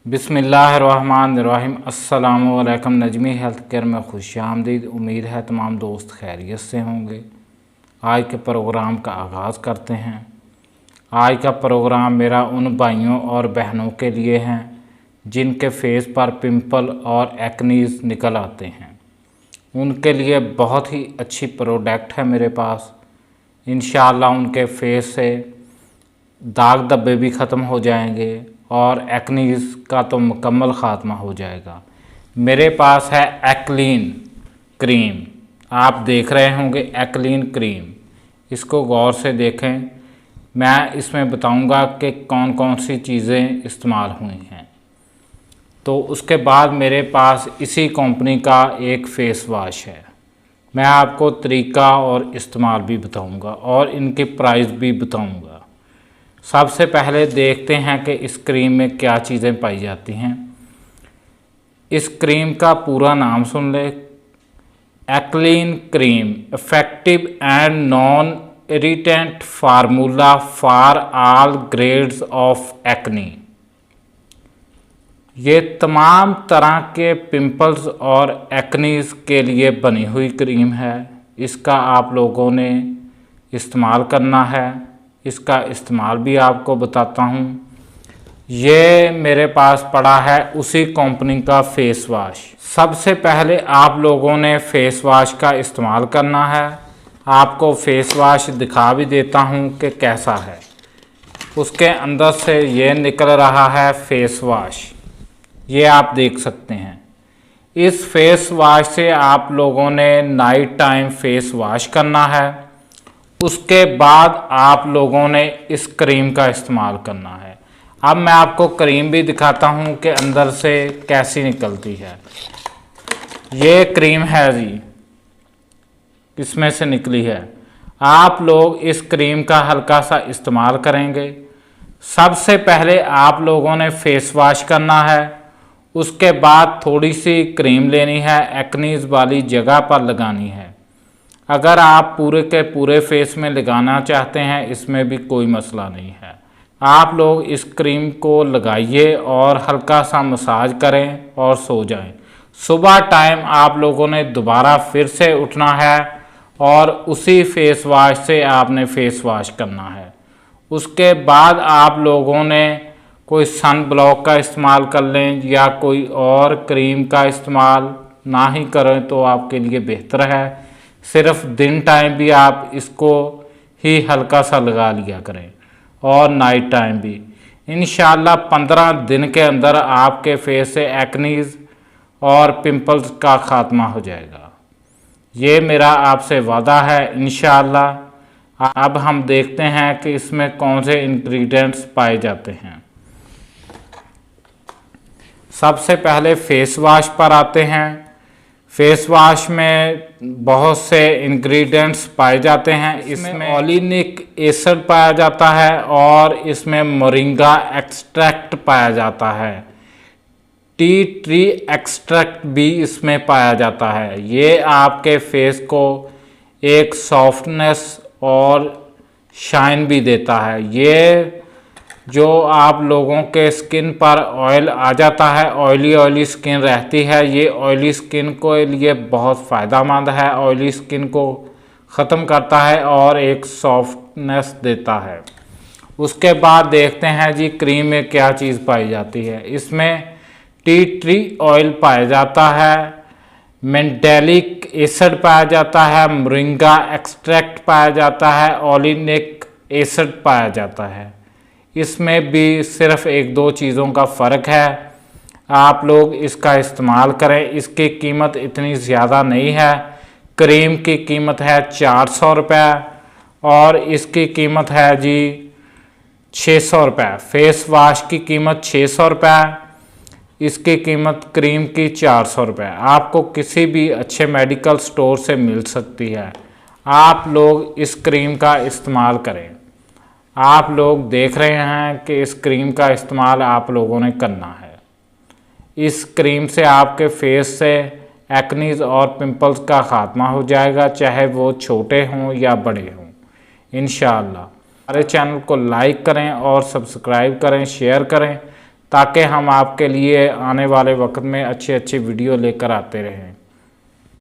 बिस्मिल्लाहिर्रहमानिर्रहीम। अस्सलामुअलैकुम। Najmi health care में खुशामदीद। उम्मीद है तमाम दोस्त खैरियत से होंगे। आज के प्रोग्राम का आगाज़ करते हैं। आज का प्रोग्राम मेरा उन भाइयों और बहनों के लिए हैं जिनके फेस पर पिंपल और एक्नीज निकल आते हैं। उनके लिए बहुत ही अच्छी प्रोडक्ट है मेरे पास। इंशाअल्लाह उनके फेस से दाग धब्बे भी ख़त्म हो जाएंगे और एक्नीज का तो मुकम्मल ख़ात्मा हो जाएगा। मेरे पास है एक्लीन क्रीम। आप देख रहे होंगे एक्लीन क्रीम। इसको गौर से देखें। मैं इसमें बताऊंगा कि कौन कौन सी चीज़ें इस्तेमाल हुई हैं। तो उसके बाद मेरे पास इसी कंपनी का एक फ़ेस वॉश है। मैं आपको तरीका और इस्तेमाल भी बताऊंगा और इनकी प्राइस भी बताऊंगा। सबसे पहले देखते हैं कि इस क्रीम में क्या चीज़ें पाई जाती हैं। इस क्रीम का पूरा नाम सुन ले। Aclean cream, effective and non irritant formula for all grades of acne. ये तमाम तरह के पिंपल्स और एक्नीज के लिए बनी हुई क्रीम है। इसका आप लोगों ने इस्तेमाल करना है। इसका इस्तेमाल भी आपको बताता हूँ। ये मेरे पास पड़ा है उसी कंपनी का फ़ेस वॉश। सबसे पहले आप लोगों ने फ़ेस वॉश का इस्तेमाल करना है। आपको फ़ेस वॉश दिखा भी देता हूँ कि कैसा है। उसके अंदर से ये निकल रहा है फ़ेस वॉश। ये आप देख सकते हैं। इस फेस वॉश से आप लोगों ने नाइट टाइम फेस वॉश करना है। उसके बाद आप लोगों ने इस क्रीम का इस्तेमाल करना है। अब मैं आपको क्रीम भी दिखाता हूँ कि अंदर से कैसी निकलती है। ये क्रीम है जी, इसमें से निकली है। आप लोग इस क्रीम का हल्का सा इस्तेमाल करेंगे। सबसे पहले आप लोगों ने फेस वॉश करना है। उसके बाद थोड़ी सी क्रीम लेनी है, एक्नीज वाली जगह पर लगानी है। अगर आप पूरे के पूरे फेस में लगाना चाहते हैं, इसमें भी कोई मसला नहीं है। आप लोग इस क्रीम को लगाइए और हल्का सा मसाज करें और सो जाएं। सुबह टाइम आप लोगों ने दोबारा फिर से उठना है और उसी फेस वॉश से आपने फेस वॉश करना है। उसके बाद आप लोगों ने कोई सन ब्लॉक का इस्तेमाल कर लें या कोई और क्रीम का इस्तेमाल ना ही करें तो आपके लिए बेहतर है। सिर्फ दिन टाइम भी आप इसको ही हल्का सा लगा लिया करें और नाइट टाइम भी। इंशाल्लाह 15 दिन के अंदर आपके फेस से एक्नीज और पिंपल्स का ख़ात्मा हो जाएगा। ये मेरा आपसे वादा है इंशाल्लाह। अब हम देखते हैं कि इसमें कौन से इंग्रेडिएंट्स पाए जाते हैं। सबसे पहले फेस वॉश पर आते हैं। फेस वॉश में बहुत से इंग्रेडिएंट्स पाए जाते हैं। इसमें ओलिनिक एसिड पाया जाता है और इसमें मोरिंगा एक्सट्रैक्ट पाया जाता है। टी ट्री एक्सट्रैक्ट भी इसमें पाया जाता है। ये आपके फेस को एक सॉफ्टनेस और शाइन भी देता है। ये जो आप लोगों के स्किन पर ऑयल आ जाता है, ऑयली स्किन रहती है, ये ऑयली स्किन को लिए बहुत फ़ायदेमंद है। ऑयली स्किन को ख़त्म करता है और एक सॉफ्टनेस देता है। उसके बाद देखते हैं जी क्रीम में क्या चीज़ पाई जाती है। इसमें टी ट्री ऑयल पाया जाता है, मेंडेलिक एसिड पाया जाता है, मोरिंगा एक्सट्रैक्ट पाया जाता है, ओलिनिक एसिड पाया जाता है। इसमें भी सिर्फ एक दो चीज़ों का फ़र्क है। आप लोग इसका इस्तेमाल करें। इसकी कीमत इतनी ज़्यादा नहीं है। क्रीम की कीमत है 400 रुपये और इसकी कीमत है जी 600 रुपये। फेस वॉश की कीमत 600 रुपये, इसकी कीमत क्रीम की 400 रुपये। आपको किसी भी अच्छे मेडिकल स्टोर से मिल सकती है। आप लोग इस क्रीम का इस्तेमाल करें। आप लोग देख रहे हैं कि इस क्रीम का इस्तेमाल आप लोगों ने करना है। इस क्रीम से आपके फेस से एक्नीज और पिंपल्स का ख़ात्मा हो जाएगा, चाहे वो छोटे हों या बड़े हों इंशाअल्लाह। हमारे चैनल को लाइक करें और सब्सक्राइब करें, शेयर करें ताकि हम आपके लिए आने वाले वक्त में अच्छी अच्छी वीडियो लेकर आते रहें।